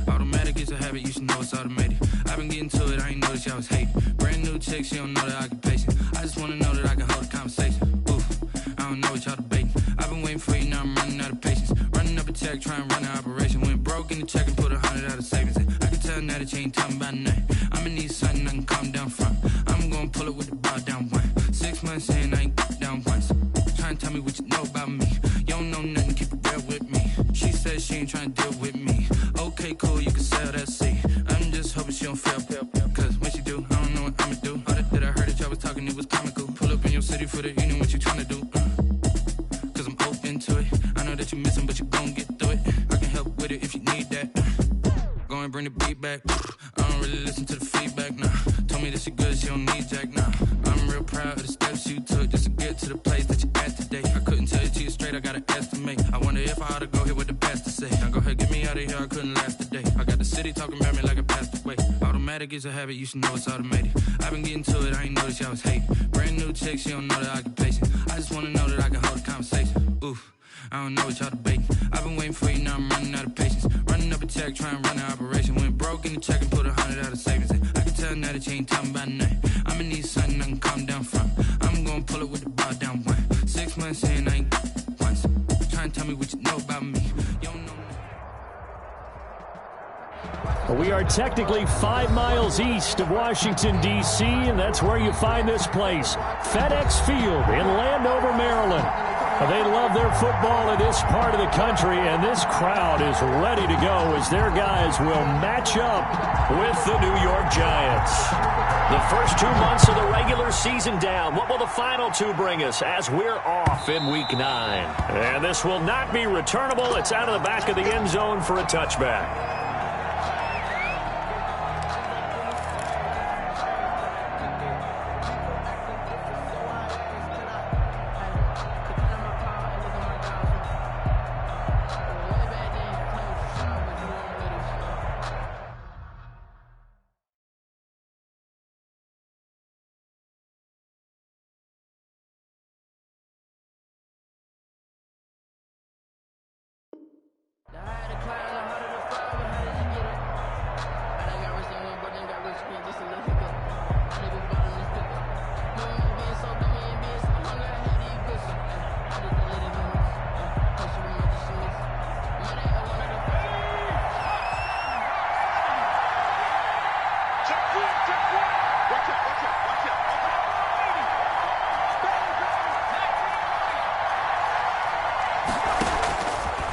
Automatic is a habit, you should know it's automated. I've been getting to it, I ain't noticed y'all was hating. Brand new chick, she don't know the occupation. I just wanna know that I can hold a conversation. Oof, I don't know what y'all debating. I've been waiting for you, now I'm running out of patience. Running up a check, trying to run an operation. Went broke in the check and put 100 out of savings. I can tell now that you ain't talking about nothing. I'ma need something I can calm down from. I'm gonna pull it with the bow down one. 6 months in, I ain't down once. Trying to tell me what you know about me. You don't know nothing, keep it real with me. She said she ain't trying to deal with me. Okay, cool, you can sell that seat. I'm just hoping she don't fail. Cause when she do, I don't know what I'ma do. All that I heard that y'all was talking, it was comical. Pull up in your city for the evening, what you trying to do? Cause I'm open to it. I know that you missing, but you gon' get through it. I can help with it if you need that. Go and bring the beat back. I don't really listen to the feedback, nah. Told me that she good, she don't need jack, nah. I'm real proud of the steps you took just to get to the place that you at today. I couldn't tell you to you straight, I gotta estimate. I wonder if I ought to go here with the best to say. Now go ahead, get me out of here, I couldn't last today. I got the city talking about me like I passed away. Automatic is a habit, you should know it's automated. I've been getting to it, I ain't noticed y'all was hating. Brand new chick, she don't know the occupation. I just wanna know that I can hold a conversation. Oof, I don't know what y'all debating. I've been waiting for you, now I'm running out of patience. Running up a check, trying to run an operation. Went broke in the check and put 100 out of savings. I can tell now that you ain't talking about nothing. I'ma need something I can calm down from. I'm gonna pull it with the bow down one. 6 months in, I ain't once. Trying to tell me what you know about me. You don't know nothing. We are technically 5 miles east of Washington, D.C., and that's where you find this place, FedEx Field in Landover, Maryland. They love their football in this part of the country, and this crowd is ready to go as their guys will match up with the New York Giants. The first 2 months of the regular season down. What will the final 2 bring us as we're off in Week 9? And this will not be returnable. It's out of the back of the end zone for a touchback.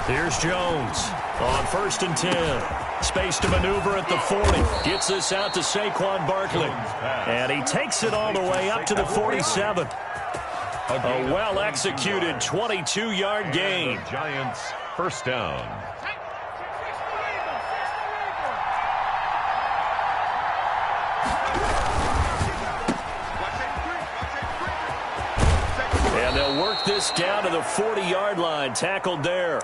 Here's Jones on 1st and 10. Space to maneuver at the 40. Gets this out to Saquon Barkley. And he takes it all the way up to the 47. A well-executed 22-yard gain. Giants first down. And they'll work this down to the 40-yard line. Tackled there.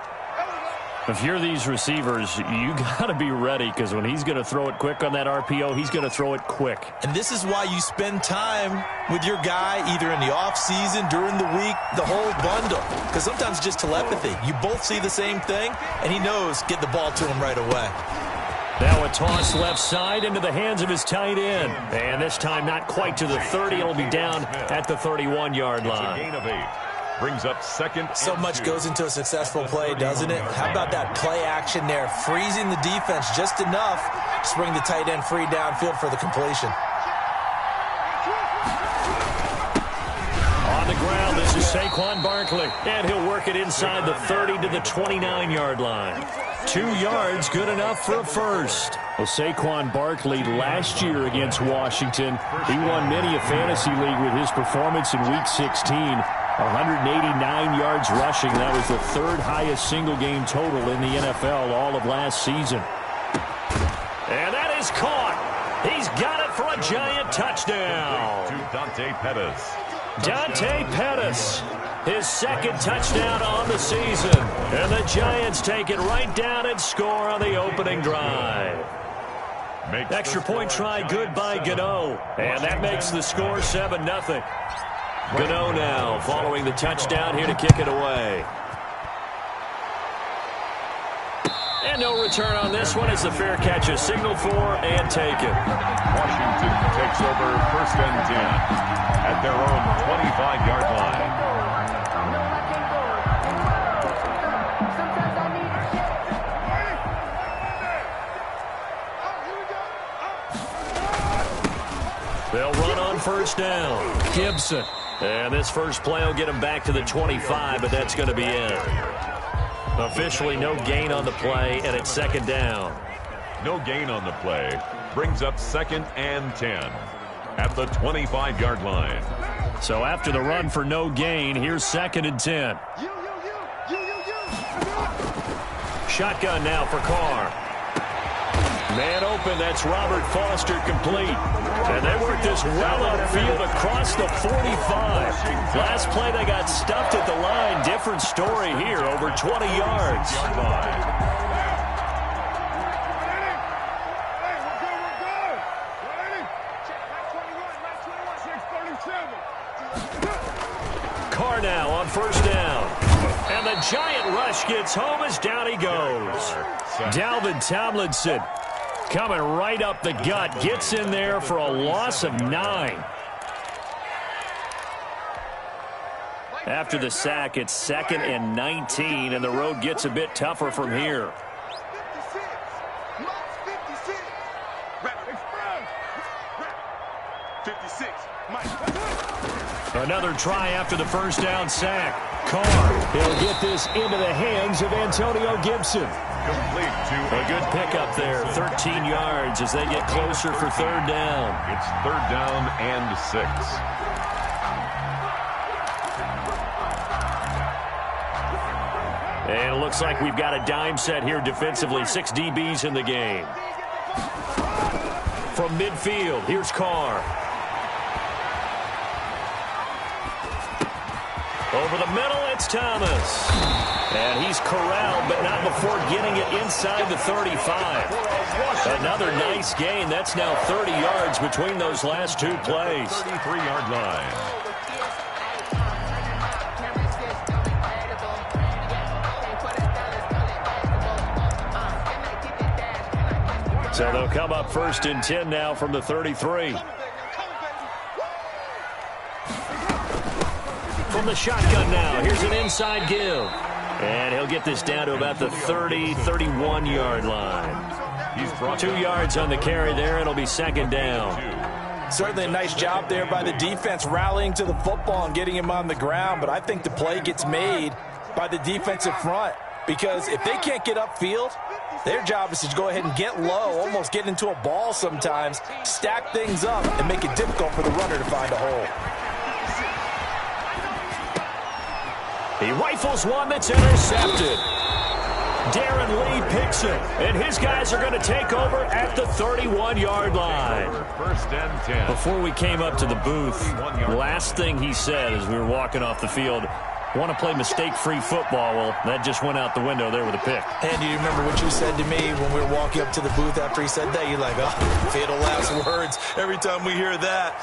If you're these receivers, you got to be ready because when he's going to throw it quick on that RPO, he's going to throw it quick. And this is why you spend time with your guy either in the offseason, during the week, the whole bundle. Because sometimes just telepathy. You both see the same thing, and he knows get the ball to him right away. Now a toss left side into the hands of his tight end. And this time not quite to the 30. It'll be down at the 31-yard line. It's a gain of 8. Brings up second. So much goes into a successful play, doesn't it? How about that play action there? Freezing the defense just enough to bring the tight end free downfield for the completion. On the ground, this is Saquon Barkley. And he'll work it inside the 30 to the 29-yard line. 2 yards, good enough for a first. Well, Saquon Barkley last year against Washington, he won many a fantasy league with his performance in Week 16. 189 yards rushing. That was the 3rd highest single-game total in the NFL all of last season. And that is caught. He's got it for a Giant touchdown. To Dante Pettis. Dante Pettis, his 2nd touchdown on the season. And the Giants take it right down and score on the opening drive. Extra point try good by Gano. And that makes the score 7-0. Gano now following the touchdown here to kick it away. And no return on this one as the fair catch is signaled for and taken. Washington takes over 1st and 10 at their own 25-yard line. They'll run on 1st down. Gibson. And this first play will get him back to the 25, but that's going to be it. Officially no gain on the play, and it's 2nd down. No gain on the play. Brings up 2nd and 10 at the 25-yard line. So after the run for no gain, here's 2nd and 10. Shotgun now for Carr. Man open, that's Robert Foster complete. And they work this well upfield across the 45. Last play they got stuffed at the line. Different story here, over 20 yards. Carr now on 1st down. And the giant rush gets home as down he goes. Dalvin Tomlinson coming right up the gut. Gets in there for a loss of 9. After the sack, it's 2nd and 19, and the road gets a bit tougher from here. Another try after the 1st down sack. Carr, he'll get this into the hands of Antonio Gibson. Complete to a good pickup there, 13 yards as they get closer for 3rd down. It's 3rd down and 6. And it looks like we've got a dime set here defensively. 6 DBs in the game. From midfield, here's Carr. Over the middle, it's Thomas. And he's corralled, but not before getting it inside the 35. Another nice gain. That's now 30 yards between those last 2 plays. 33-yard line. So they'll come up 1st and 10 now from the 33. From the shotgun now, here's an inside give. And he'll get this down to about the 30, 31-yard line. He's brought 2 yards on the carry there. It'll be 2nd down. Certainly a nice job there by the defense rallying to the football and getting him on the ground. But I think the play gets made by the defensive front. Because if they can't get upfield, their job is to go ahead and get low, almost get into a ball sometimes, stack things up, and make it difficult for the runner to find a hole. He rifles one that's intercepted. Darren Lee picks it, and his guys are going to take over at the 31-yard line. 1st and 10. Before we came up to the booth, last thing he said as we were walking off the field, want to play mistake-free football. Well, that just went out the window there with a pick. And you remember what you said to me when we were walking up to the booth after he said that? You're like, oh, fatal last words. Every time we hear that,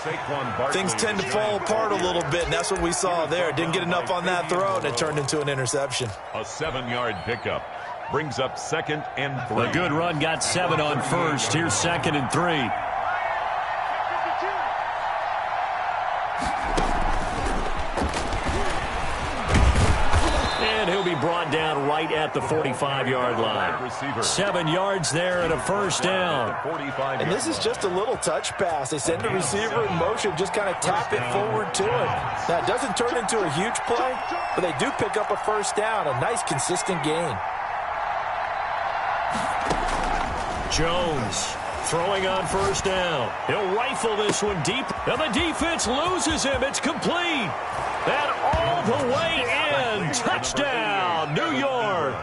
things tend to fall apart a little bit, and that's what we saw there. Didn't get enough on that throw, and it turned into an interception. A 7-yard pickup brings up 2nd and 3. A good run got 7 on 1st. Here's 2nd and 3. And he'll be brought down right at the 45-yard line. 7 yards there and a 1st down. And this is just a little touch pass. They send the receiver in motion, just kind of tap it forward to him. Now, it doesn't turn into a huge play, but they do pick up a 1st down, a nice, consistent gain. Jones throwing on 1st down. He'll rifle this one deep, and the defense loses him. It's complete. And all the way in. Touchdown, New York.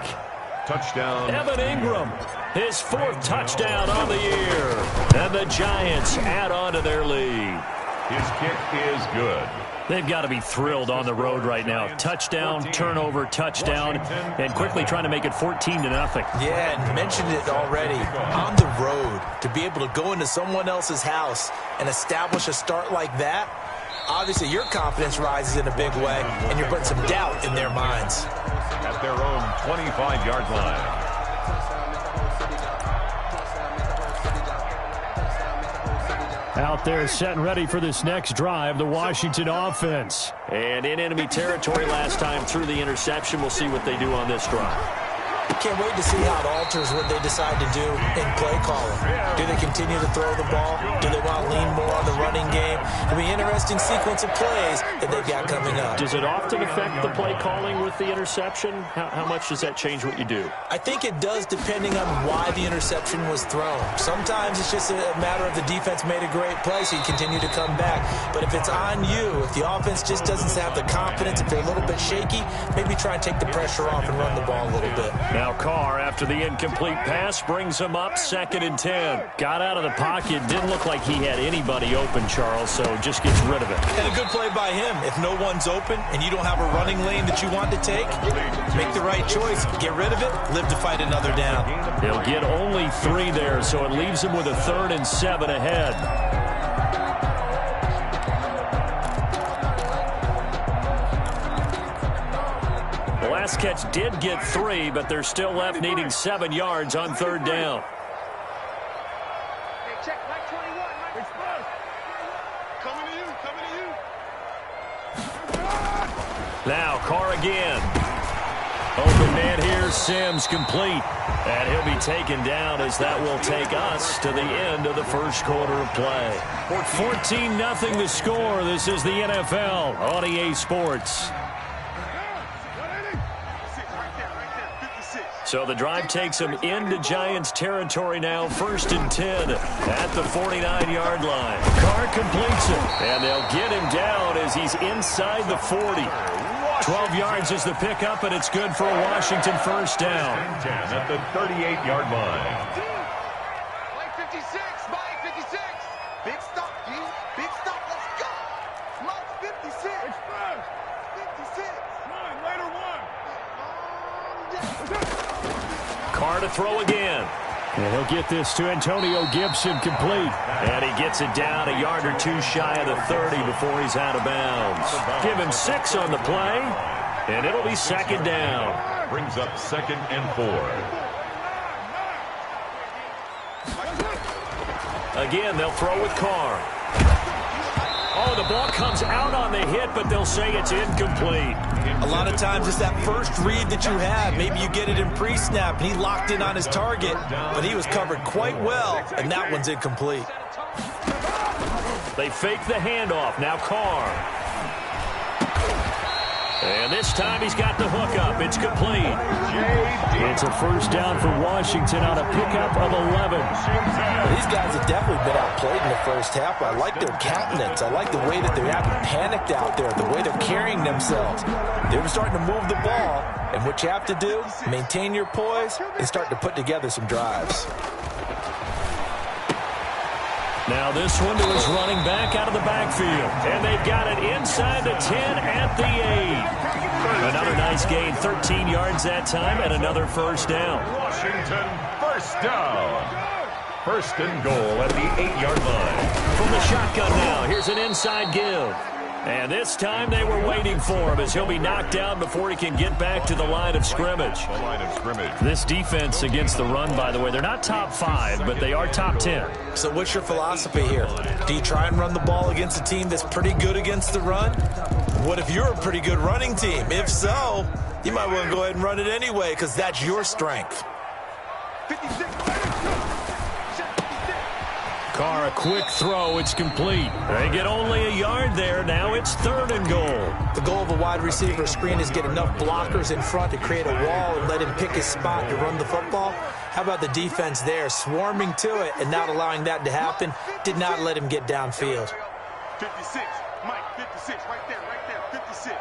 Touchdown. Evan Ingram, his 4th touchdown on the year. And the Giants add on to their lead. His kick is good. They've got to be thrilled on the road right now. Touchdown, turnover, touchdown, and quickly trying to make it 14-0. Yeah, and mentioned it already. On the road, to be able to go into someone else's house and establish a start like that, obviously your confidence rises in a big way, and you're putting some doubt in their minds. At their own 25-yard line. Out there set and ready for this next drive, the Washington offense. And in enemy territory last time through the interception. We'll see what they do on this drive. Can't wait to see how it alters what they decide to do in play calling. Do they continue to throw the ball? Do they want to lean more on the running game? It'll be an interesting sequence of plays that they've got coming up. Does it often affect the play calling with the interception? How much does that change what you do? I think it does, depending on why the interception was thrown. Sometimes it's just a matter of the defense made a great play, so you continue to come back. But if it's on you, if the offense just doesn't have the confidence, if they're a little bit shaky, maybe try and take the pressure off and run the ball a little bit. Now Carr, after the incomplete pass, brings him up 2nd and 10. Got out of the pocket. Didn't look like he had anybody open, Charles, so just gets rid of it. And a good play by him. If no one's open and you don't have a running lane that you want to take, make the right choice. Get rid of it. Live to fight another down. They'll get only 3 there, so it leaves him with a 3rd and 7 ahead. The last catch did get 3, but they're still left needing 7 yards on 3rd down. Hey, check, Mike 21, Mike exposed. Coming to you. Now Carr again. Open man here, Sims complete. And he'll be taken down as that will take us to the end of the first quarter of play. 14-0 the score. This is the NFL on EA Sports. So the drive takes them into Giants territory now, 1st and 10 at the 49-yard line. Carr completes it, and they'll get him down as he's inside the 40. 12 yards is the pickup, and it's good for a Washington first down. 10 at the 38-yard line. Mike 56, Mike 56. Big stop, D. Big stop, let's go. Mike 56. 56. One, later one. Carr to throw again. And he'll get this to Antonio Gibson complete. And he gets it down a yard or 2 shy of the 30 before he's out of bounds. Give him 6 on the play, and it'll be 2nd down. Brings up 2nd and 4. Again, they'll throw with Carr. Oh, the ball comes out on the hit, but they'll say it's incomplete. A lot of times it's that first read that you have. Maybe you get it in pre-snap, and he locked in on his target, but he was covered quite well, and that one's incomplete. They fake the handoff. Now Carr. And this time he's got the hook up. It's complete. It's a first down for Washington on a pickup of 11. These guys have definitely been outplayed in the first half. I like their countenance. I like the way that they're acting panicked out there, the way they're carrying themselves. They're starting to move the ball, and what you have to do, maintain your poise and start to put together some drives. Now this one to his running back out of the backfield. And they've got it inside the 10 at the 8. Another nice gain, 13 yards that time, and another first down. Washington first down. 1st and goal at the 8-yard line. From the shotgun now, here's an inside give. And this time they were waiting for him as he'll be knocked down before he can get back to the line of scrimmage. The line of scrimmage. This defense against the run, by the way, they're not top 5, but they are top 10. So what's your philosophy here? Do you try and run the ball against a team that's pretty good against the run? What if you're a pretty good running team? If so, you might want to go ahead and run it anyway because that's your strength. 56. Carr, a quick throw. It's complete. They get only a yard there. Now it's 3rd and goal. The goal of a wide receiver screen is get enough blockers in front to create a wall and let him pick his spot to run the football. How about the defense there, swarming to it and not allowing that to happen? Did not let him get downfield. 56, Mike 56, right there, 56.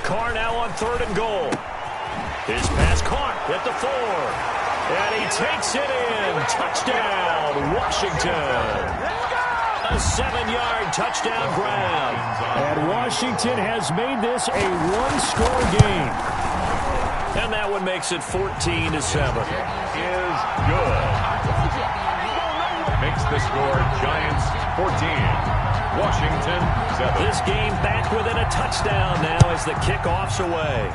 Carr now on 3rd and goal. His pass caught at the 4. And he takes it in. Touchdown, Washington. A 7-yard touchdown grab. And Washington has made this a 1-score game. And that one makes it 14-7. Is good. Makes the score Giants 14. Washington 7. This game back within a touchdown now as the kickoff's away.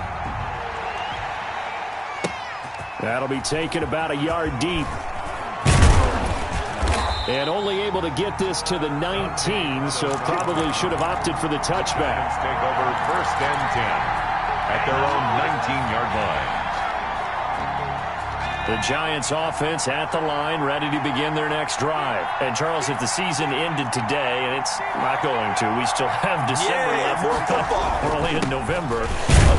That'll be taken about a yard deep. And only able to get this to the 19, so probably should have opted for the touchback. Take over 1st and 10 at their own 19-yard line. The Giants offense at the line, ready to begin their next drive. And, Charles, if the season ended today, and it's not going to, we still have December left. We're only in November.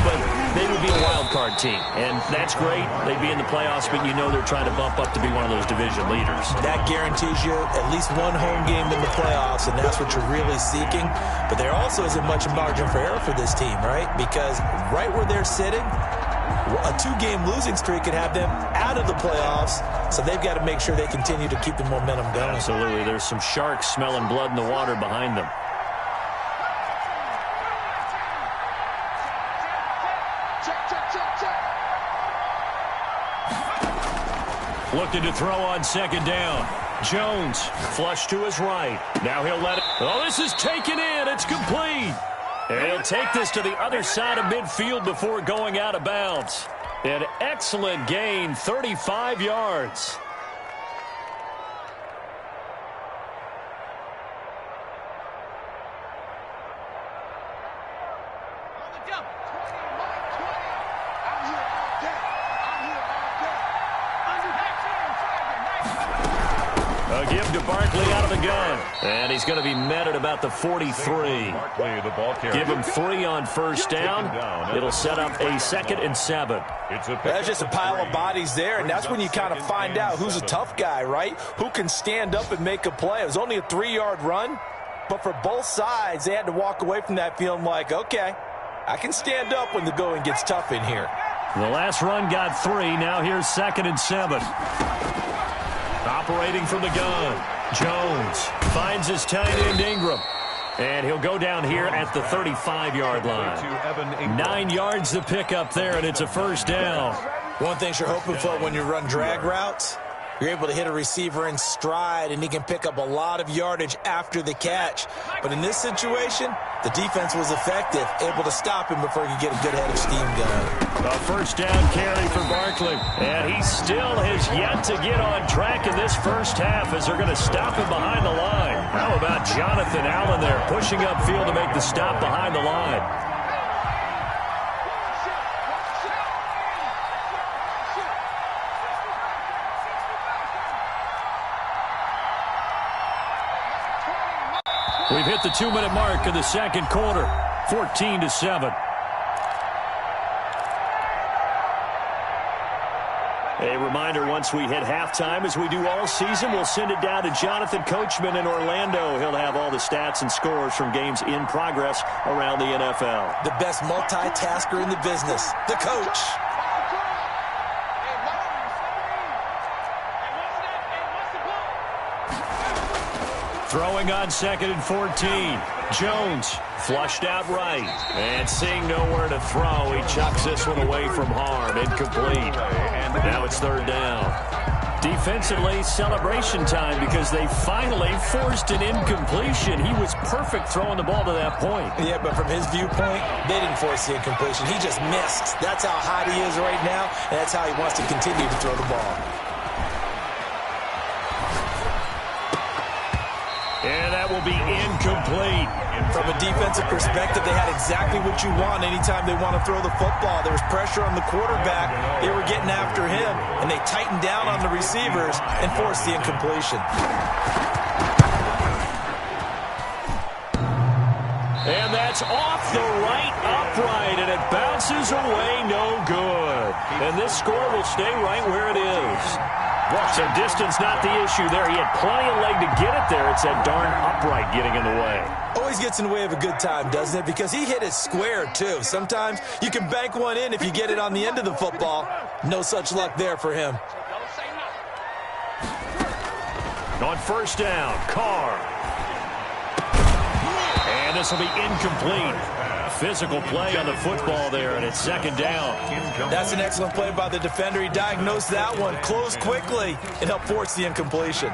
But they would be a wild card team, and that's great. They'd be in the playoffs, but you know they're trying to bump up to be one of those division leaders. That guarantees you at least one home game in the playoffs, and that's what you're really seeking. But there also isn't much margin for error for this team, right? Because right where they're sitting, a 2-game losing streak could have them out of the playoffs, so they've got to make sure they continue to keep the momentum going. Absolutely. There's some sharks smelling blood in the water behind them. Looking to throw on 2nd down. Jones, flush to his right. Now he'll let it. Oh, this is taken in. It's complete. And he'll take this to the other side of midfield before going out of bounds. An excellent gain, 35 yards. A give to Barkley out of the gun. And he's going to be met at about the 43. Give him 3 on 1st down. It'll set up a 2nd and 7. That's just a pile of bodies there, and that's when you kind of find out who's a tough guy, right? Who can stand up and make a play. It was only a 3-yard run, but for both sides, they had to walk away from that feeling like, okay, I can stand up when the going gets tough in here. The last run got 3. Now here's 2nd and 7. Operating from the gun, Jones finds his tight end Ingram. And he'll go down here at the 35-yard line. 9 yards to pick up there, and it's a 1st down. One thing you're hoping for when you run drag routes, you're able to hit a receiver in stride, and he can pick up a lot of yardage after the catch. But in this situation, the defense was effective, able to stop him before he could get a good head of steam going. A 1st down carry for Barkley. And he still has yet to get on track in this first half as they're going to stop him behind the line. How about Jonathan Allen there pushing upfield to make the stop behind the line? We've hit the 2-minute mark in the 2nd quarter, 14-7. A reminder, once we hit halftime, as we do all season, we'll send it down to Jonathan Coachman in Orlando. He'll have all the stats and scores from games in progress around the NFL. The best multitasker in the business, the coach. Throwing on 2nd and 14. Jones flushed out right. And seeing nowhere to throw, he chucks this one away from harm. Incomplete. Now it's 3rd down. Defensively, celebration time because they finally forced an incompletion. He was perfect throwing the ball to that point. Yeah, but from his viewpoint, they didn't force the incompletion. He just missed. That's how hot he is right now, and that's how he wants to continue to throw the ball. And that will be incomplete. From a defensive perspective, they had exactly what you want anytime they want to throw the football. There was pressure on the quarterback. They were getting after him, and they tightened down on the receivers and forced the incompletion. And that's off the right upright, and it bounces away no good. And this score will stay right where it is. So distance not the issue there. He had plenty of leg to get it there. It's that darn upright getting in the way. Always gets in the way of a good time, doesn't it? Because he hit it square, too. Sometimes you can bank one in if you get it on the end of the football. No such luck there for him. On 1st down, Carr. And this will be incomplete. Physical play on the football there, and it's 2nd down. That's an excellent play by the defender. He diagnosed that one, closed quickly, and helped force the incompletion.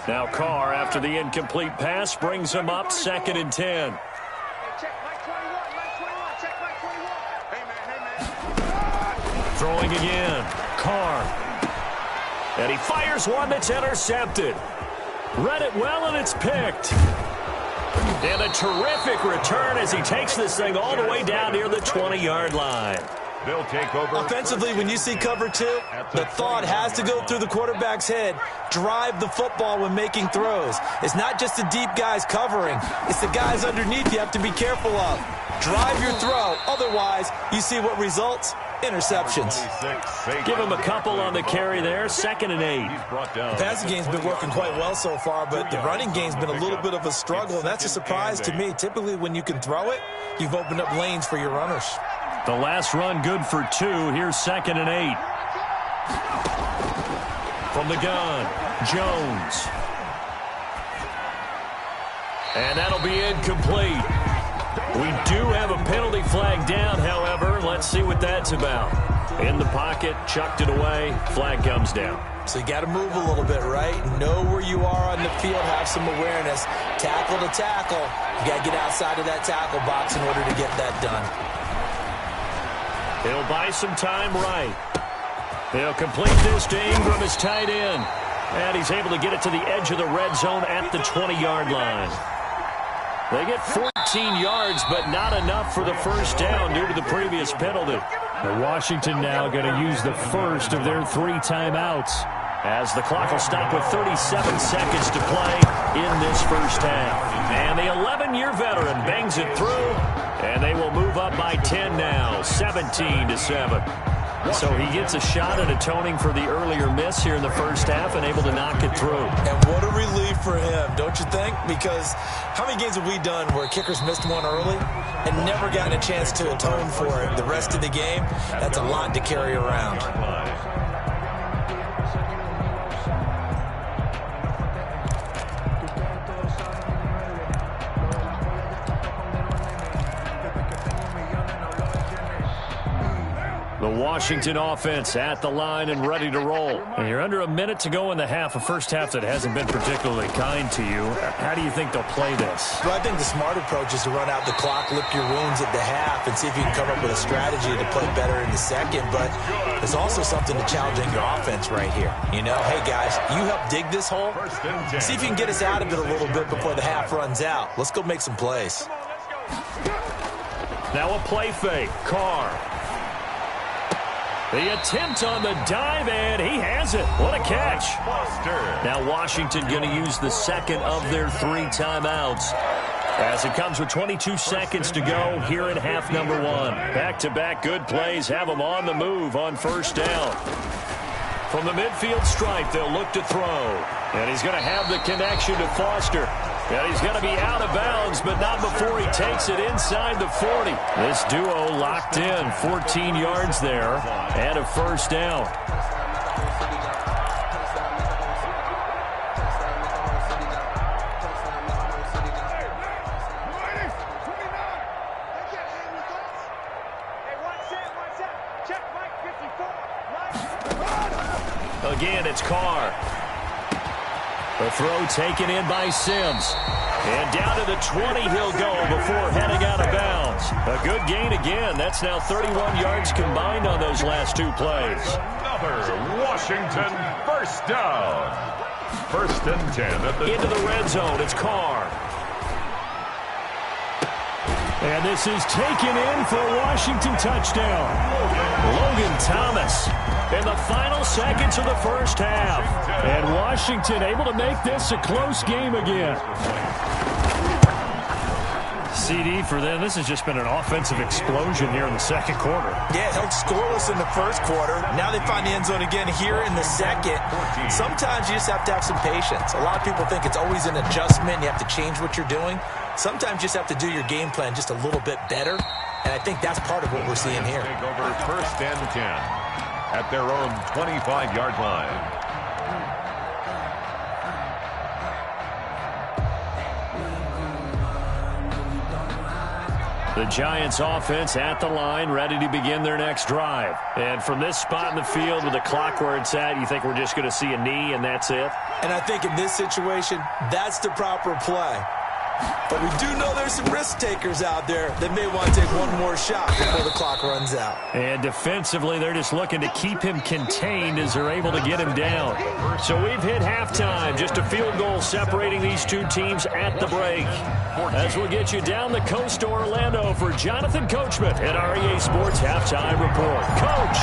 Now Carr, after the incomplete pass, brings him up 2nd and 10. Throwing again, Carr. And he fires one that's intercepted. Read it well, and it's picked. And a terrific return as he takes this thing all the way down near the 20-yard line. They'll take over. Offensively, when you see cover two, the thought has to go through the quarterback's head. Drive the football when making throws. It's not just the deep guys covering. It's the guys underneath you have to be careful of. Drive your throw. Otherwise, you see what results? Interceptions. Give him a couple on the carry there. 2nd and 8. The passing game's been working quite well so far, but the running game's been a little bit of a struggle, and that's a surprise to me. Typically, when you can throw it, you've opened up lanes for your runners. The last run good for 2. Here's 2nd and 8. From the gun, Jones. And that'll be incomplete. We do have a penalty flag down, however. Let's see what that's about. In the pocket, chucked it away, flag comes down. So you got to move a little bit, right? Know where you are on the field, have some awareness. Tackle to tackle. You got to get outside of that tackle box in order to get that done. He'll buy some time right. He'll complete this to Ingram as tight end. And he's able to get it to the edge of the red zone at the 20-yard line. They get 14 yards, but not enough for the first down due to the previous penalty. Washington now going to use the first of their 3 timeouts, as the clock will stop with 37 seconds to play in this first half. And the 11-year veteran bangs it through, and they will move up by 10 now, 17-7. So he gets a shot at atoning for the earlier miss here in the first half and able to knock it through. And what a relief for him, don't you think? Because how many games have we done where kickers missed one early and never gotten a chance to atone for it the rest of the game? That's a lot to carry around. The Washington offense at the line and ready to roll. And you're under a minute to go in the half, a first half that hasn't been particularly kind to you. How do you think they'll play this? Well, I think the smart approach is to run out the clock, lick your wounds at the half, and see if you can come up with a strategy to play better in the second. But there's also something to challenging your offense right here. You know, hey, guys, you help dig this hole. See if you can get us out of it a little bit before the half runs out. Let's go make some plays. Now a play fake. Carr. The attempt on the dive, and he has it. What a catch. Now Washington going to use the second of their 3 timeouts, as it comes with 22 seconds to go here in half number 1. Back-to-back good plays have them on the move on first down. From the midfield stripe, they'll look to throw. And he's going to have the connection to Foster. And he's going to be out of bounds, but not before he takes it inside the 40. This duo locked in, 14 yards there, and a first down. Again, it's Carr. The throw taken in by Sims. And down to the 20 he'll go before heading out of bounds. A good gain again. That's now 31 yards combined on those last 2 plays. Another Washington first down. 1st and 10. Into the red zone. It's Carr. And this is taken in for a Washington touchdown. Logan Thomas in the final seconds of the first half. And Washington able to make this a close game again. CD for them. This has just been an offensive explosion here in the second quarter. Yeah, held scoreless in the first quarter. Now they find the end zone again here in the second. Sometimes you just have to have some patience. A lot of people think it's always an adjustment. You have to change what you're doing. Sometimes you just have to do your game plan just a little bit better. And I think that's part of what we're seeing here. Take over 1st and 10 at their own 25-yard line. The Giants offense at the line, ready to begin their next drive. And from this spot in the field with the clock where it's at, you think we're just going to see a knee and that's it? And I think in this situation, that's the proper play. But we do know there's some risk takers out there that may want to take one more shot before the clock runs out. And defensively, they're just looking to keep him contained as they're able to get him down. So we've hit halftime. Just a field goal separating these two teams at the break. As we'll get you down the coast to Orlando for Jonathan Coachman at REA Sports Halftime Report. Coach!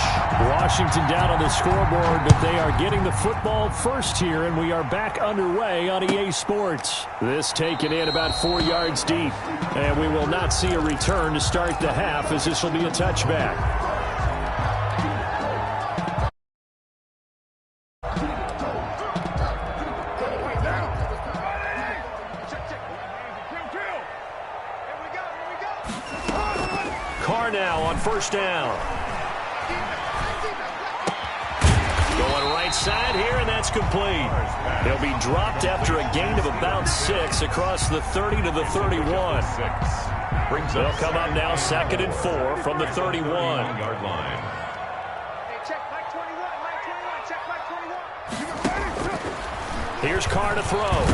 Washington down on the scoreboard, but they are getting the football first here, and we are back underway on EA Sports. This taken in about 4 yards deep, and we will not see a return to start the half as this will be a touchback. Carr now on first down. Going right side here, and that's complete. He'll be dropped after a gain of about 6 across the 30 to the 31. They'll come up now 2nd and 4 from the 31-yard line. Here's Carr to throw.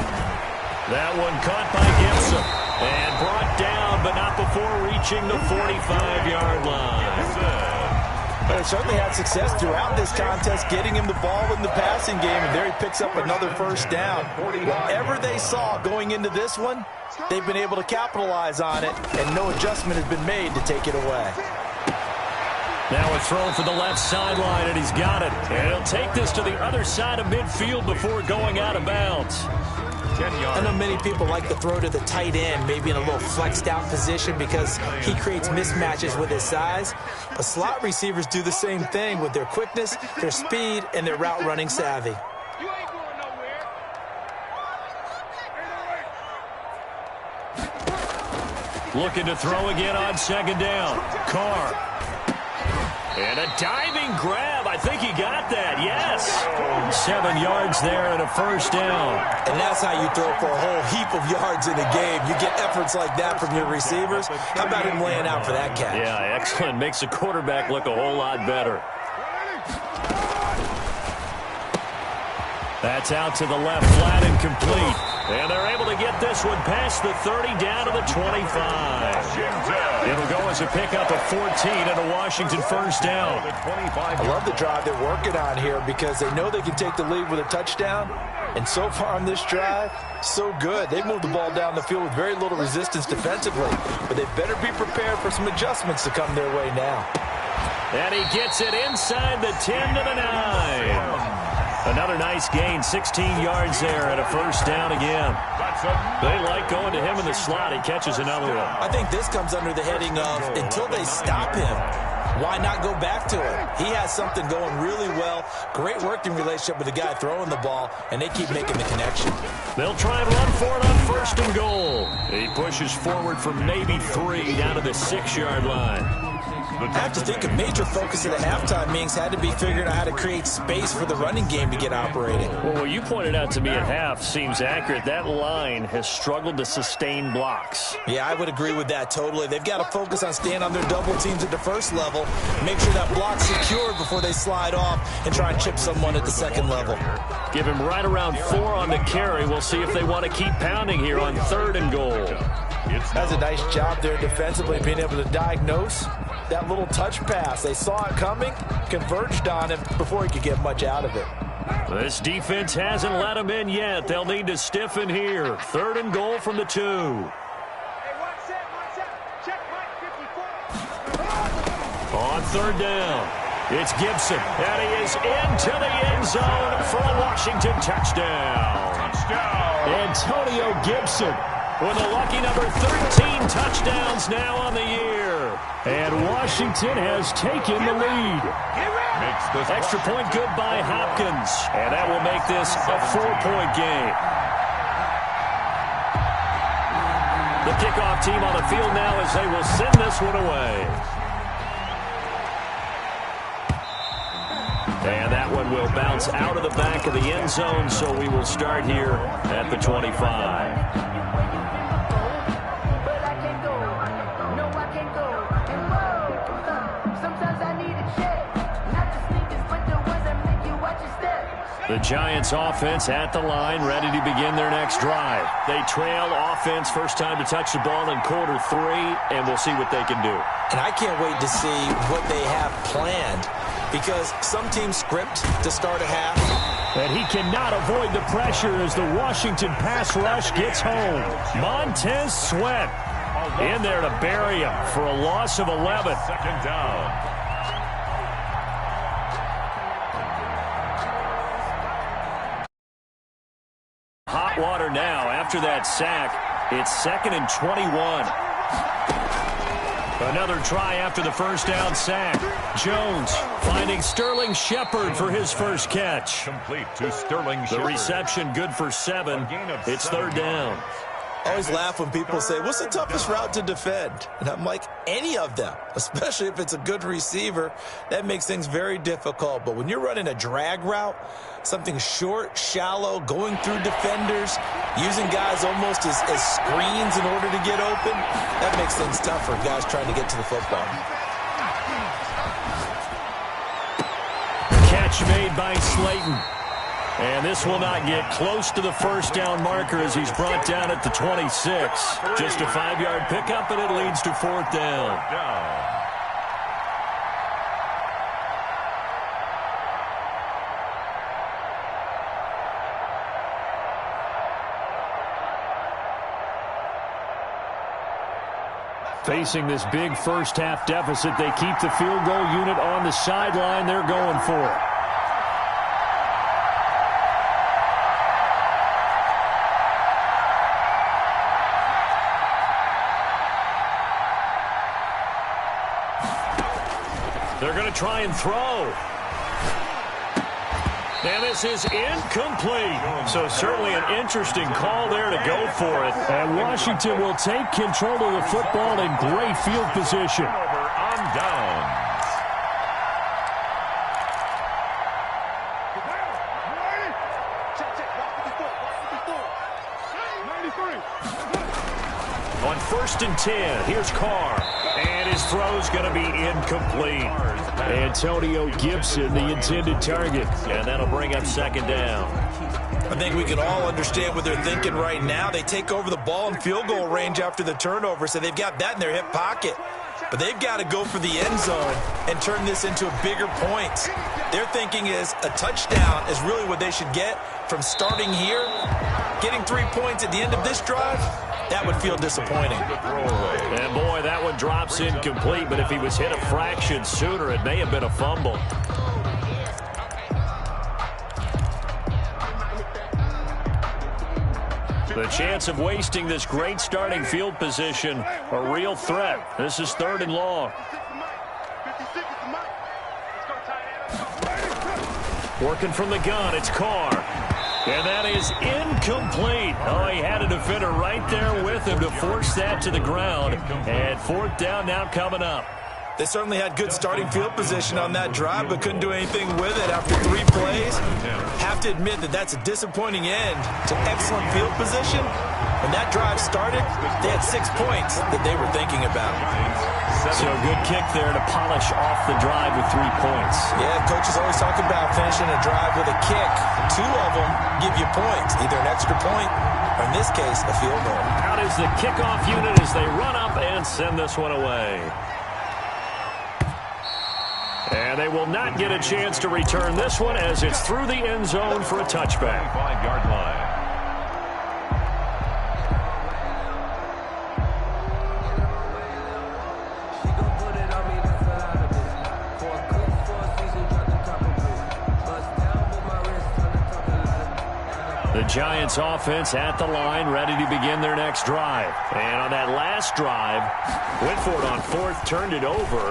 That one caught by Gibson and brought down, but not before reaching the 45-yard line. But he certainly had success throughout this contest, getting him the ball in the passing game, and there he picks up another first down. Whatever they saw going into this one, they've been able to capitalize on it, and no adjustment has been made to take it away. Now a throw for the left sideline, and he's got it. And he'll take this to the other side of midfield before going out of bounds. I know many people like to throw to the tight end, maybe in a little flexed out position because he creates mismatches with his size. But slot receivers do the same thing with their quickness, their speed, and their route running savvy. Looking to throw again on 2nd down. Carr. And a diving grab. I think he got that. Yes. 7 yards there and a first down. And that's how you throw for a whole heap of yards in a game. You get efforts like that from your receivers. How about him laying out for that catch? Yeah, excellent. Makes the quarterback look a whole lot better. That's out to the left, flat and complete. And they're able to get this one past the 30 down to the 25. It'll go as a pickup of 14 and a Washington first down. I love the drive they're working on here because they know they can take the lead with a touchdown. And so far on this drive, so good. They've moved the ball down the field with very little resistance defensively. But they better be prepared for some adjustments to come their way now. And he gets it inside the 10 to the 9. Another nice gain, 16 yards there and a first down again. They like going to him in the slot. He catches another one. I think this comes under the heading of until they stop him, why not go back to it? He has something going really well. Great working relationship with the guy throwing the ball, and they keep making the connection. They'll try and run for it on 1st and goal. He pushes forward for maybe 3 down to the 6-yard line. I have to think a major focus of the halftime meetings had to be figuring out how to create space for the running game to get operating. Well, what you pointed out to me at half seems accurate. That line has struggled to sustain blocks. Yeah, I would agree with that totally. They've got to focus on staying on their double teams at the first level, make sure that block's secured before they slide off and try and chip someone at the 2nd level. Give him right around 4 on the carry. We'll see if they want to keep pounding here on 3rd and goal. That's a nice job there defensively, being able to diagnose that little touch pass. They saw it coming, converged on him before he could get much out of it. This defense hasn't let him in yet. They'll need to stiffen here. 3rd and goal from the 2. On 3rd down, it's Gibson, and he is into the end zone for a Washington touchdown. Antonio Gibson with a lucky number 13 touchdowns now on the year. And Washington has taken the lead. Extra point good by Hopkins. And that will make this a 4-point game. The kickoff team on the field now as they will send this one away. And that one will bounce out of the back of the end zone, so we will start here at the 25. The Giants offense at the line, ready to begin their next drive. They trail offense, first time to touch the ball in quarter 3, and we'll see what they can do. And I can't wait to see what they have planned, because some teams script to start a half. And he cannot avoid the pressure as the Washington pass rush gets home. Montez Sweat in there to bury him for a loss of 11. Second down. Hot water now after that sack. It's 2nd and 21. Another try after the first down sack. Jones finding Sterling Shepard for his first catch. Complete to Sterling Shepard. The reception good for 7. It's 3rd down. I always laugh when people say, what's the toughest route to defend? And I'm like, any of them, especially if it's a good receiver. That makes things very difficult. But when you're running a drag route, something short, shallow, going through defenders, using guys almost as screens in order to get open, that makes things tough for guys trying to get to the football. Catch made by Slayton. And this will not get close to the first down marker as he's brought down at the 26. Just a 5-yard pickup, and it leads to 4th down. Facing this big first-half deficit, they keep the field goal unit on the sideline. They're going for it. They're going to try and throw. And this is incomplete. So certainly an interesting call there to go for it. And Washington will take control of the football in great field position. Over on downs. On 1st and 10, here's Carr. And his throw's going to be incomplete. Antonio Gibson, the intended target. And that'll bring up 2nd down. I think we can all understand what they're thinking right now. They take over the ball in field goal range after the turnover, so they've got that in their hip pocket. But they've got to go for the end zone and turn this into a bigger point. Their thinking is a touchdown is really what they should get from starting here. Getting 3 points at the end of this drive, that would feel disappointing. And boy, that one drops incomplete, but if he was hit a fraction sooner, it may have been a fumble. The chance of wasting this great starting field position, a real threat. This is 3rd and long. Working from the gun, it's Carr. And that is incomplete. Oh, he had a defender right there with him to force that to the ground. And 4th down now coming up. They certainly had good starting field position on that drive, but couldn't do anything with it after 3 plays. Have to admit that that's a disappointing end to excellent field position. When that drive started, they had 6 points that they were thinking about. So good kick there to polish off the drive with 3 points. Yeah, coaches always talk about finishing a drive with a kick. 2 of them give you points, either an extra point or, in this case, a field goal. Out is the kickoff unit as they run up and send this one away. And they will not get a chance to return this one as it's through the end zone for a touchback. 5-yard line. The Giants offense at the line, ready to begin their next drive. And on that last drive, went for it on 4th, turned it over.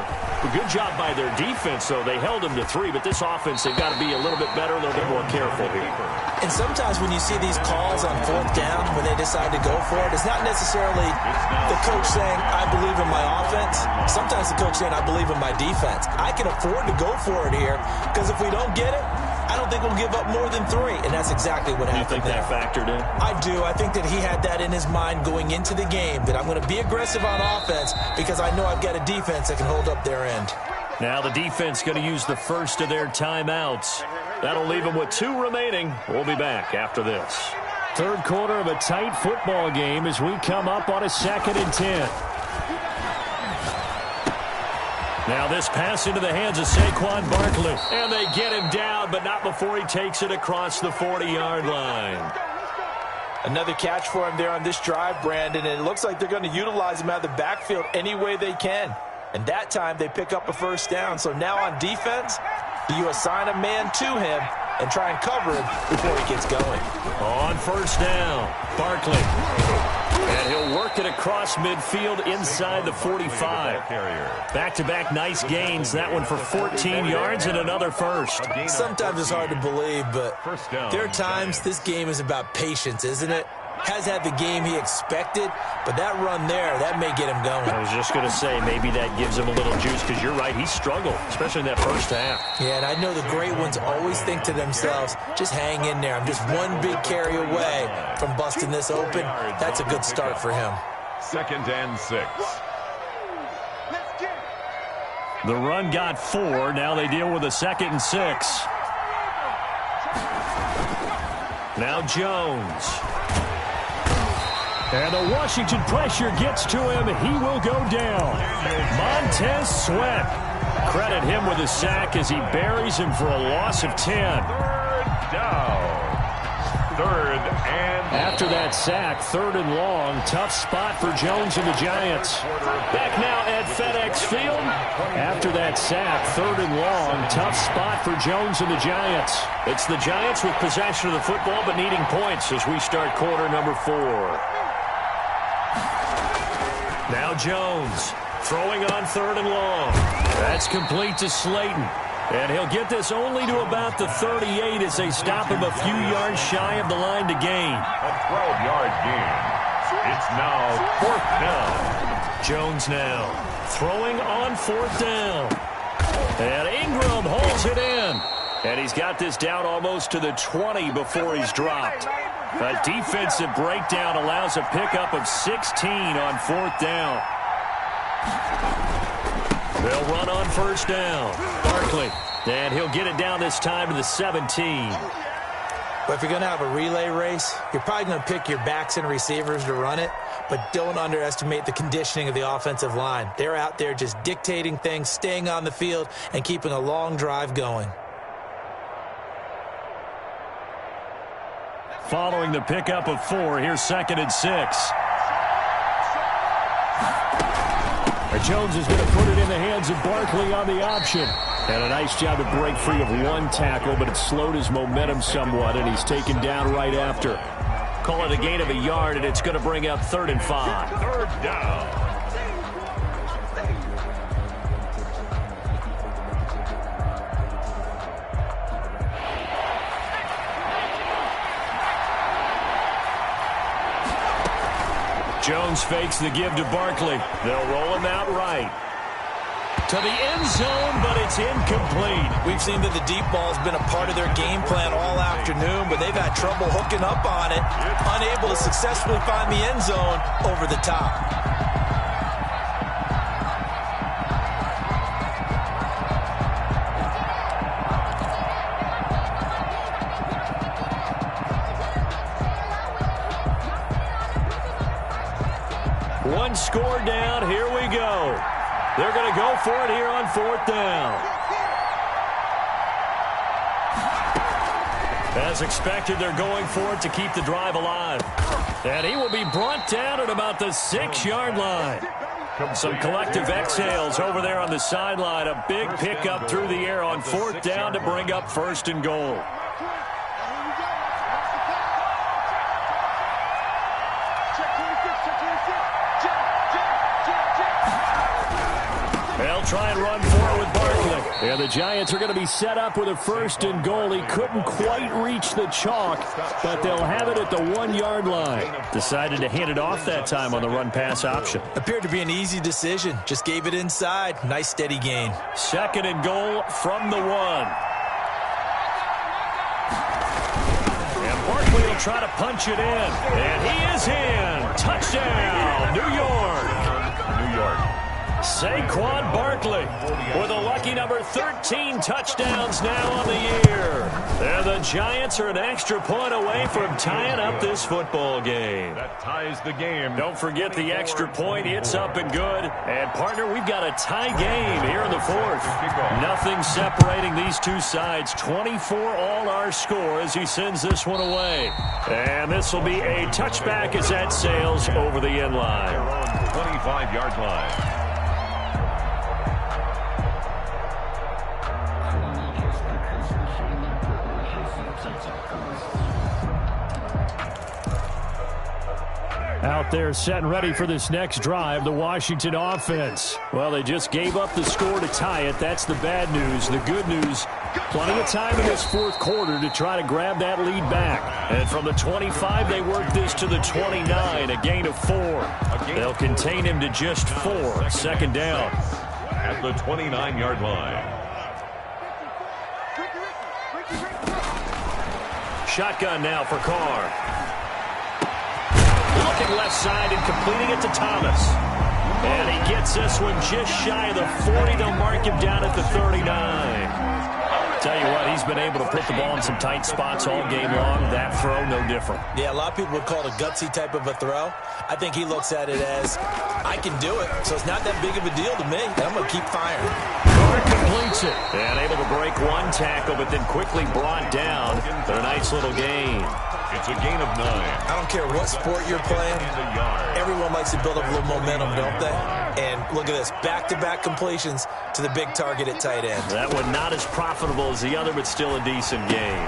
A good job by their defense, though. They held them to 3, but this offense, they've got to be a little bit better, a little bit more careful here. And sometimes when you see these calls on 4th down, when they decide to go for it, it's not necessarily the coach saying, I believe in my offense. Sometimes the coach saying, I believe in my defense. I can afford to go for it here, because if we don't get it, I don't think we'll give up more than 3, and that's exactly what happened. You think that factored in? I do. I think that he had that in his mind going into the game, that I'm going to be aggressive on offense because I know I've got a defense that can hold up their end. Now the defense going to use the first of their timeouts. That'll leave him with 2 remaining. We'll be back after this. Third quarter of a tight football game as we come up on a 2nd and 10. Now this pass into the hands of Saquon Barkley. And they get him down, but not before he takes it across the 40-yard line. Another catch for him there on this drive, Brandon, and it looks like they're going to utilize him out of the backfield any way they can. And that time they pick up a first down. So now on defense, do you assign a man to him and try and cover him before he gets going? On first down, Barkley. And he'll work it across midfield inside the 45. Back-to-back nice gains. That one for 14 yards and another first. Sometimes it's hard to believe, but there are times this game is about patience, isn't it? Has had the game he expected, but that run there, that may get him going. I was just going to say, maybe that gives him a little juice, because you're right, he struggled, especially in that first half. Yeah, and I know the great ones always think to themselves, just hang in there. I'm just one big carry away from busting this open. That's a good start for him. 2nd and 6. The run got 4. Now they deal with a 2nd and 6. Now Jones. And the Washington pressure gets to him. He will go down. Montez Sweat. Credit him with a sack as he buries him for a loss of 10. 3rd down. 3rd and... After that sack, 3rd and long. Tough spot for Jones and the Giants. Back now at FedEx Field. After that sack, 3rd and long. Tough spot for Jones and the Giants. It's the Giants with possession of the football but needing points as we start quarter number 4. Now Jones throwing on 3rd and long. That's complete to Slayton. And he'll get this only to about the 38 as they stop him a few yards shy of the line to gain. A 12-yard gain. It's now 4th down. Jones now throwing on 4th down. And Ingram holds it in. And he's got this down almost to the 20 before he's dropped. A defensive breakdown allows a pickup of 16 on 4th down. They'll run on 1st down. Barkley. And he'll get it down this time to the 17. But if you're going to have a relay race, you're probably going to pick your backs and receivers to run it, but don't underestimate the conditioning of the offensive line. They're out there just dictating things, staying on the field, and keeping a long drive going. Following the pickup of 4, here's 2nd and 6. Jones is going to put it in the hands of Barkley on the option. And a nice job to break free of 1 tackle, but it slowed his momentum somewhat, and he's taken down right after. Call it a gain of a yard, and it's going to bring up 3rd and 5. 3rd down. Jones fakes the give to Barkley. They'll roll him out right. To the end zone, but it's incomplete. We've seen that the deep ball's been a part of their game plan all afternoon, but they've had trouble hooking up on it, unable to successfully find the end zone over the top. One score down. Here we go. They're going to go for it here on 4th down. As expected, they're going for it to keep the drive alive. And he will be brought down at about the 6-yard line. Some collective exhales over there on the sideline. A big pickup through the air on 4th down to bring up 1st and goal. They'll try and run for it with Barkley. And the Giants are going to be set up with a 1st and goal. He couldn't quite reach the chalk, but they'll have it at the 1-yard line. Decided to hand it off that time on the run-pass option. Appeared to be an easy decision. Just gave it inside. Nice steady gain. 2nd and goal from the 1. And Barkley will try to punch it in. And he is in. Touchdown, New York. New York Saquon Barkley with a lucky number 13 touchdowns now on the year. And the Giants are an extra point away from tying up this football game. That ties the game. Don't forget the extra point. It's up and good. And, partner, we've got a tie game here in the fourth. Nothing separating these two sides. 24 all our score as he sends this one away. And this will be a touchback as that sails over the end line. 25-yard line. Out there set and ready for this next drive, the Washington offense. Well, they just gave up the score to tie it. That's the bad news. The good news, plenty of time in this fourth quarter to try to grab that lead back. And from the 25, they work this to the 29, a gain of 4. They'll contain him to just 4. Second down. At the 29-yard line. Shotgun now for Carr. Looking left side and completing it to Thomas. And he gets this one just shy of the 40. They'll mark him down at the 39. Tell you what, he's been able to put the ball in some tight spots all game long. That throw, no different. Yeah, a lot of people would call it a gutsy type of a throw. I think he looks at it as, I can do it, so it's not that big of a deal to me. I'm going to keep firing. Carr completes it. And able to break one tackle, but then quickly brought down for a nice little gain. It's a gain of 9. I don't care what sport you're playing. Everyone likes to build up a little momentum, don't they? And look at this, back-to-back completions to the big target at tight end. That one not as profitable as the other, but still a decent gain.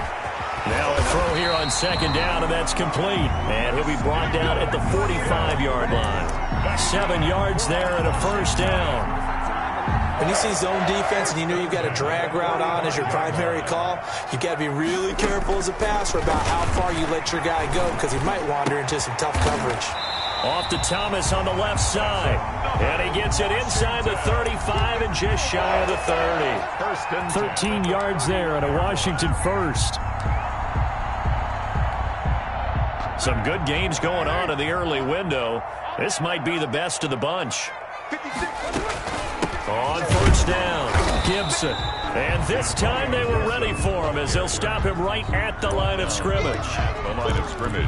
Now a throw here on second down, and that's complete. And he'll be brought down at the 45-yard line. 7 yards there and a first down. When you see zone defense and you know you've got a drag route on as your primary call, you've got to be really careful as a passer about how far you let your guy go because he might wander into some tough coverage. Off to Thomas on the left side. And he gets it inside the 35 and just shy of the 30. 13 yards there and a Washington first. Some good games going on in the early window. This might be the best of the bunch. On first down, Gibson. And this time they were ready for him as they'll stop him right at the line of scrimmage.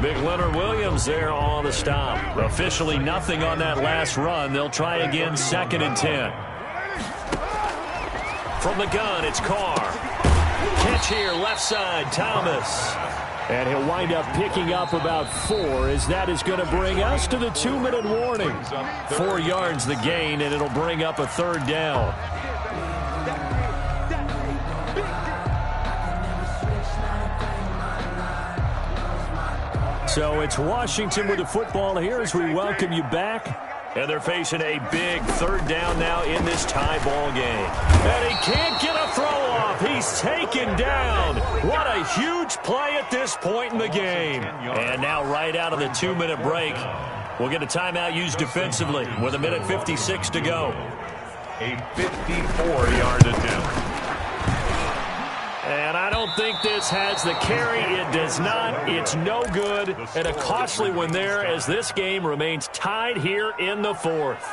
Big Leonard Williams there on the stop. Officially nothing on that last run. They'll try again, 2nd and 10. From the gun, it's Carr. Catch here, left side, Thomas. And he'll wind up picking up about 4 as that is going to bring us to the 2-minute warning. 4 yards the gain, and it'll bring up a third down. So it's Washington with the football here as we welcome you back. And they're facing a big third down now in this tie ball game. And he can't get a throw off. He's taken down. What a huge play at this point in the game. And now right out of the 2-minute break, we'll get a timeout used defensively with 1:56 to go. A 54-yard attempt. And I don't think this has the carry. It does not. It's no good. And a costly one there as this game remains tied here in the fourth.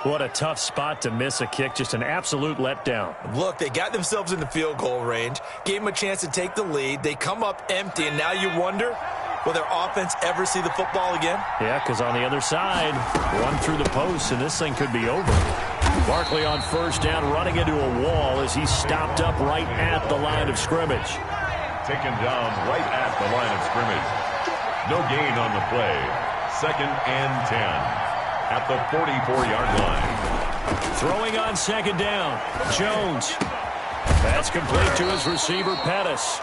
What a tough spot to miss a kick. Just an absolute letdown. Look, they got themselves in the field goal range, gave them a chance to take the lead. They come up empty, and now you wonder, will their offense ever see the football again? Yeah, because on the other side, run through the post, and this thing could be over. Barkley on first down, running into a wall as he's stopped up right at the line of scrimmage. Taken down right at the line of scrimmage. No gain on the play. 2nd and 10 at the 44-yard line. Throwing on second down, Jones. That's complete to his receiver, Pettis.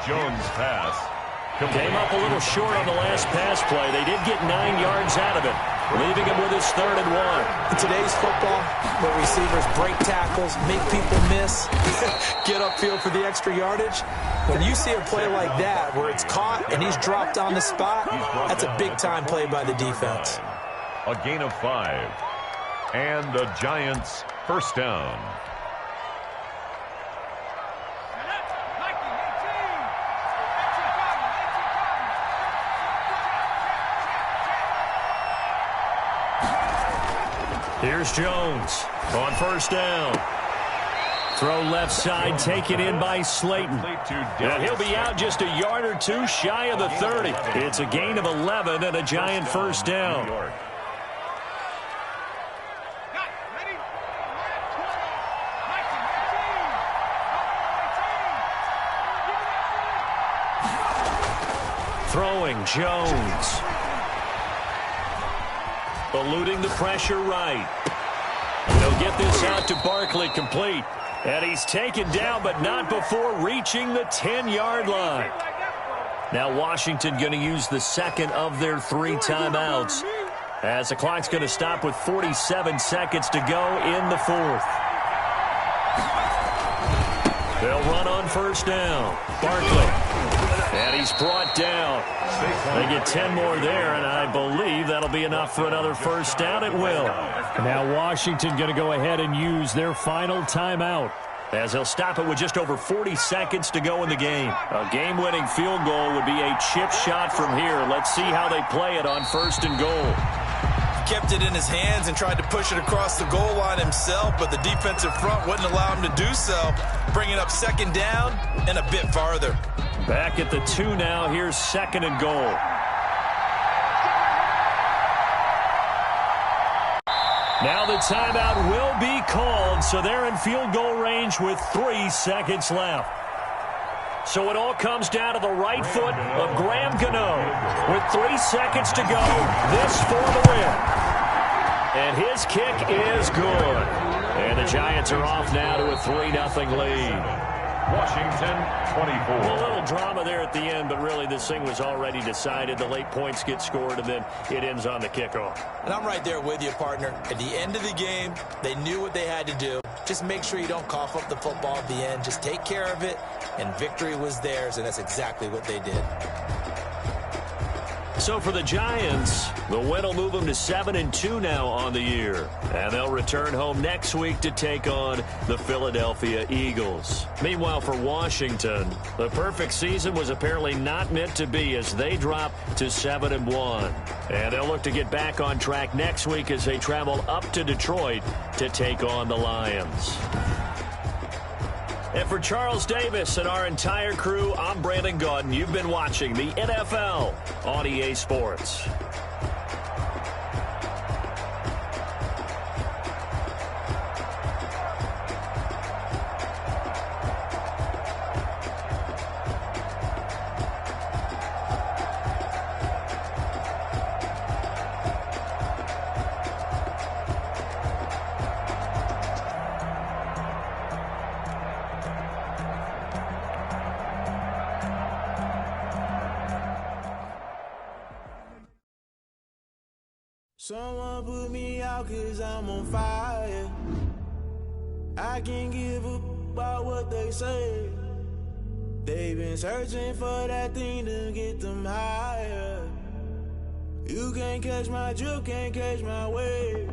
Jones' pass. Came up a little short on the last pass play. They did get 9 yards out of it, leaving him with his 3rd and 1. In today's football, where receivers break tackles, make people miss, get upfield for the extra yardage, when you see a play like that where it's caught and he's dropped on the spot, that's a big-time play by the defense. A gain of 5. And the Giants' first down. Here's Jones on first down. Throw left side, taken in by Slayton. And he'll be out just a yard or two shy of the 30. It's a gain of 11 and a Giant first down. Throwing Jones. Eluding the pressure right. They'll get this out to Barkley, complete. And he's taken down, but not before reaching the 10-yard line. Now Washington going to use the second of their 3 timeouts, as the clock's going to stop with 47 seconds to go in the 4th. They'll run on first down. Barkley. And he's brought down. They get 10 more there, and I believe that'll be enough for another first down. It will. Now Washington going to go ahead and use their final timeout, as they'll stop it with just over 40 seconds to go in the game. A game-winning field goal would be a chip shot from here. Let's see how they play it on first and goal. Kept it in his hands and tried to push it across the goal line himself, but the defensive front wouldn't allow him to do so. Bringing up second down and a bit farther. Back at the 2 now. Here's second and goal. Now the timeout will be called, so they're in field goal range with 3 seconds left. So it all comes down to the right foot of Graham Gano. With 3 seconds to go, this for the win. And his kick is good. And the Giants are off now to a 3-0 lead. Washington 24. A little drama there at the end, but really this thing was already decided. The late points get scored, and then it ends on the kickoff. And I'm right there with you, partner. At the end of the game, they knew what they had to do. Just make sure you don't cough up the football at the end. Just take care of it, and victory was theirs, and that's exactly what they did. So for the Giants, the win will move them to 7-2 now on the year. And they'll return home next week to take on the Philadelphia Eagles. Meanwhile, for Washington, the perfect season was apparently not meant to be, as they drop to 7-1. And they'll look to get back on track next week as they travel up to Detroit to take on the Lions. And for Charles Davis and our entire crew, I'm Brandon Gaudin. You've been watching the NFL on EA Sports. Someone put me out 'cause I'm on fire. I can't give up about what they say. They've been searching for that thing to get them higher. You can't catch my drift, can't catch my wave.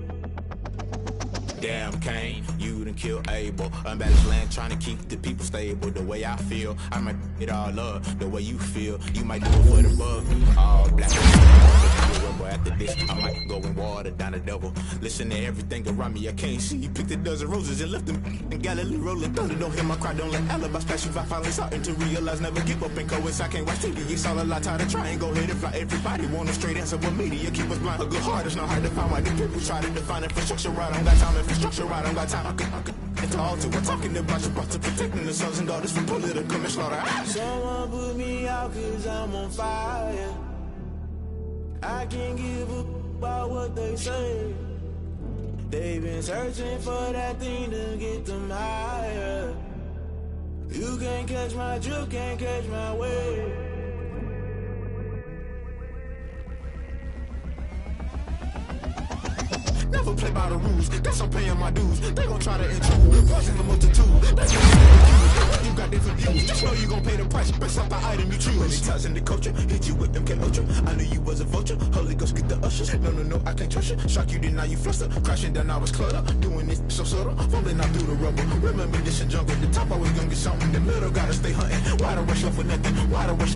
Damn, Kane, you done killed Abel. Unbalanced land, trying to keep the people stable. The way I feel, I might it all up. The way you feel, you might do it for the bug. All black. After this, I might go and water down the devil. Listen to everything around me, I can't see. You picked a dozen roses and left them in Galilee rolling thunder. Don't hear my cry, don't let alibis pass you by. Finally starting to realize, never give up and coincide. I can't watch TV, it's all a lot. Tired of trying, go ahead and fly. Everybody want a straight answer, but media keep us blind. A good heart is not hard to find. Why the people try to define infrastructure right? I don't got time, infrastructure right, I don't got time. I could it's all to we're talking about you, about to protecting the sons and daughters from political manslaughter. Someone put me out 'cause I'm on fire. I can't give up about what they say. They've been searching for that thing to get them higher. You can't catch my drift, can't catch my wave. Never play by the rules, guess I'm paying my dues. They gon' try to intrude, poison the multitude. That's what you got different views. Just know you gon' pay the price based off the item you choose. Many times in the culture, hit you with MK Ultra. I knew you was a vulture, Holy Ghost get the ushers. No, I can't trust you. Shock you, then now you fluster. Crashing down, I was cluttered. Doing this so subtle, falling out through the rubble. Remember this in jungle, the top always gonna get something. The middle gotta stay hunting. Why the rush left with nothing? Why the rush?